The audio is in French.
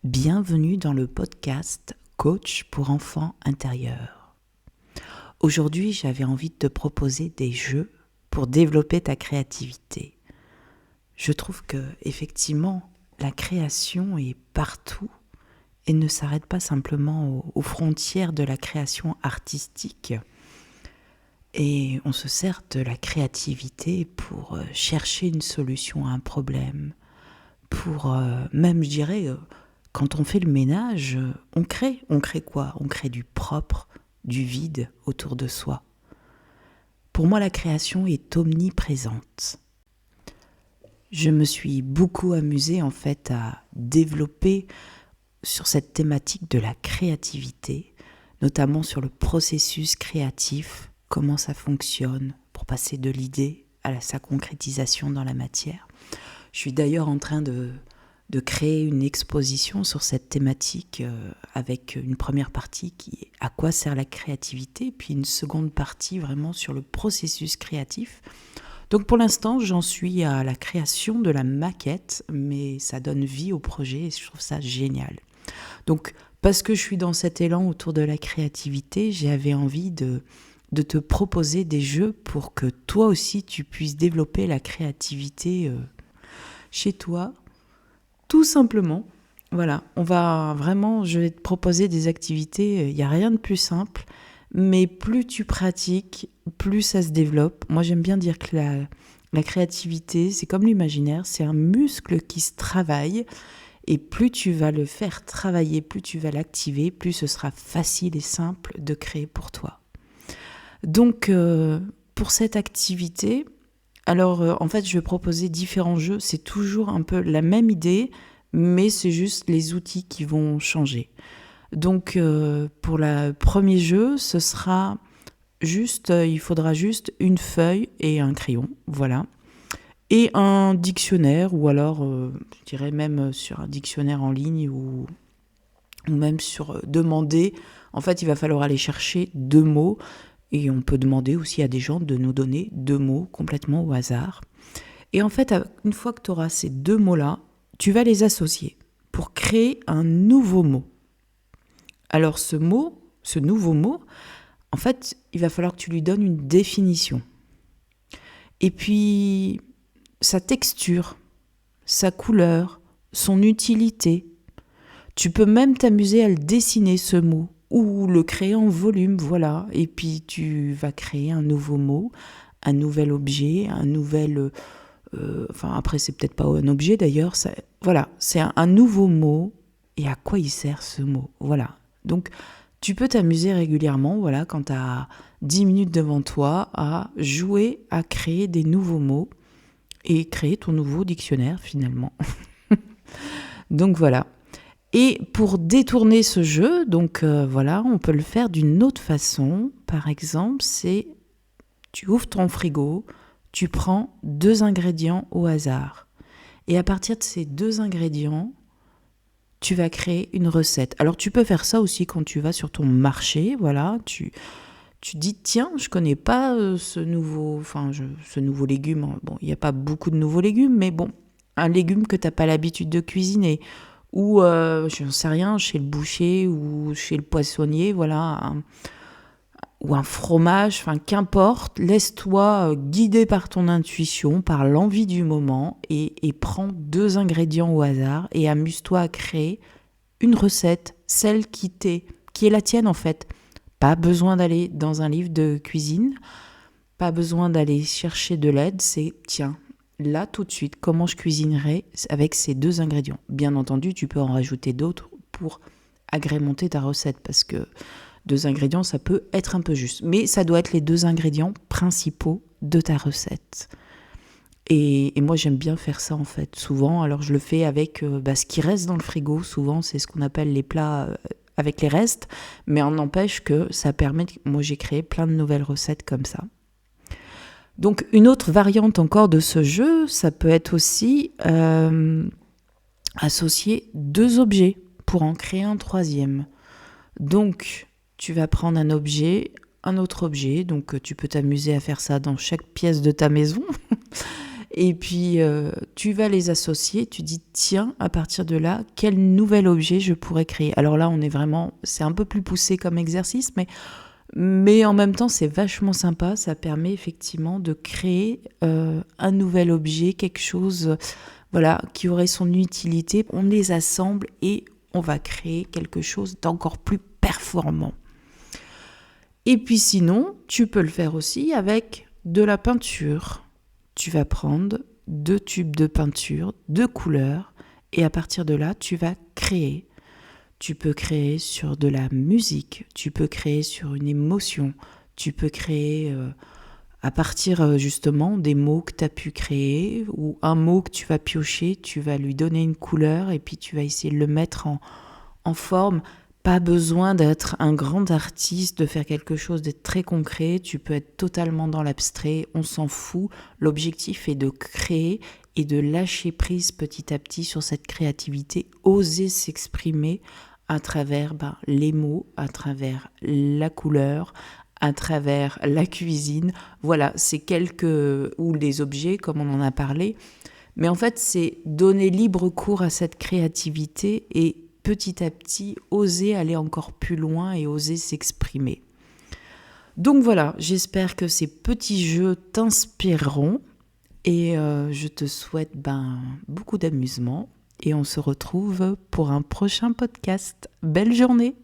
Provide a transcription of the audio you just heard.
Bienvenue dans le podcast Coach pour enfants intérieurs. Aujourd'hui, j'avais envie de te proposer des jeux pour développer ta créativité. Je trouve que effectivement, la création est partout et ne s'arrête pas simplement aux frontières de la création artistique. Et on se sert de la créativité pour chercher une solution à un problème, pour même, je dirais, quand on fait le ménage, on crée. On crée quoi ? On crée du propre, du vide autour de soi. Pour moi, la création est omniprésente. Je me suis beaucoup amusée en fait à développer sur cette thématique de la créativité, notamment sur le processus créatif, comment ça fonctionne pour passer de l'idée à sa concrétisation dans la matière. Je suis d'ailleurs en train de créer une exposition sur cette thématique avec une première partie qui est à quoi sert la créativité, puis une seconde partie vraiment sur le processus créatif. Donc pour l'instant, j'en suis à la création de la maquette, mais ça donne vie au projet et je trouve ça génial. Donc parce que je suis dans cet élan autour de la créativité, j'avais envie de te proposer des jeux pour que toi aussi tu puisses développer la créativité chez toi. Tout simplement, voilà, je vais te proposer des activités, il n'y a rien de plus simple, mais plus tu pratiques, plus ça se développe. Moi, j'aime bien dire que la créativité, c'est comme l'imaginaire, c'est un muscle qui se travaille, et plus tu vas le faire travailler, plus tu vas l'activer, plus ce sera facile et simple de créer pour toi. Donc, pour cette activité, alors, en fait, je vais proposer différents jeux. C'est toujours un peu la même idée, mais c'est juste les outils qui vont changer. Donc, pour le premier jeu, ce sera il faudra juste une feuille et un crayon, voilà. Et un dictionnaire, ou alors, je dirais même sur un dictionnaire en ligne, ou même sur demander. En fait, il va falloir aller chercher 2 mots. Et on peut demander aussi à des gens de nous donner 2 mots complètement au hasard. Et en fait, une fois que tu auras ces 2 mots-là, tu vas les associer pour créer un nouveau mot. Alors ce nouveau mot, en fait, il va falloir que tu lui donnes une définition. Et puis, sa texture, sa couleur, son utilité. Tu peux même t'amuser à le dessiner, ce mot, ou le créer en volume, voilà. Et puis tu vas créer un nouveau mot, un nouvel objet, un nouvel... après, c'est peut-être pas un objet d'ailleurs. Voilà, c'est un nouveau mot. Et à quoi il sert ce mot ? Voilà. Donc, tu peux t'amuser régulièrement, voilà, quand tu as 10 minutes devant toi, à jouer, à créer des nouveaux mots et créer ton nouveau dictionnaire, finalement. Donc, voilà. Et pour détourner ce jeu, donc on peut le faire d'une autre façon. Par exemple, c'est tu ouvres ton frigo, tu prends 2 ingrédients au hasard. Et à partir de ces 2 ingrédients, tu vas créer une recette. Alors tu peux faire ça aussi quand tu vas sur ton marché, voilà. Tu dis, tiens, je connais pas ce nouveau légume. Bon, il n'y a pas beaucoup de nouveaux légumes, mais bon, un légume que tu n'as pas l'habitude de cuisiner. Ou, je n'en sais rien, chez le boucher ou chez le poissonnier, voilà, ou un fromage, enfin qu'importe, laisse-toi guider par ton intuition, par l'envie du moment, et prends 2 ingrédients au hasard et amuse-toi à créer une recette, celle qui est la tienne en fait. Pas besoin d'aller dans un livre de cuisine, pas besoin d'aller chercher de l'aide, c'est tiens, là, tout de suite, comment je cuisinerai avec ces 2 ingrédients. Bien entendu, tu peux en rajouter d'autres pour agrémenter ta recette, parce que 2 ingrédients, ça peut être un peu juste. Mais ça doit être les 2 ingrédients principaux de ta recette. Et moi, j'aime bien faire ça, en fait, souvent. Alors, je le fais avec ce qui reste dans le frigo. Souvent, c'est ce qu'on appelle les plats avec les restes. Mais on n'empêche que ça permet... Moi, j'ai créé plein de nouvelles recettes comme ça. Donc, une autre variante encore de ce jeu, ça peut être aussi associer 2 objets pour en créer un 3e. Donc, tu vas prendre un objet, un autre objet. Donc, tu peux t'amuser à faire ça dans chaque pièce de ta maison. Et puis, tu vas les associer, tu dis, tiens, à partir de là, quel nouvel objet je pourrais créer ? Alors là, c'est un peu plus poussé comme exercice, mais en même temps, c'est vachement sympa. Ça permet effectivement de créer un nouvel objet, quelque chose qui aurait son utilité. On les assemble et on va créer quelque chose d'encore plus performant. Et puis sinon, tu peux le faire aussi avec de la peinture. Tu vas prendre 2 tubes de peinture, 2 couleurs, et à partir de là, tu vas créer. Tu peux créer sur de la musique, tu peux créer sur une émotion, tu peux créer à partir justement des mots que tu as pu créer, ou un mot que tu vas piocher, tu vas lui donner une couleur et puis tu vas essayer de le mettre en forme. Pas besoin d'être un grand artiste, de faire quelque chose d'être très concret, tu peux être totalement dans l'abstrait, on s'en fout. L'objectif est de créer et de lâcher prise petit à petit sur cette créativité, oser s'exprimer à travers les mots, à travers la couleur, à travers la cuisine. Voilà, c'est ou les objets comme on en a parlé. Mais en fait, c'est donner libre cours à cette créativité et petit à petit, oser aller encore plus loin et oser s'exprimer. Donc voilà, j'espère que ces petits jeux t'inspireront et je te souhaite beaucoup d'amusement et on se retrouve pour un prochain podcast. Belle journée!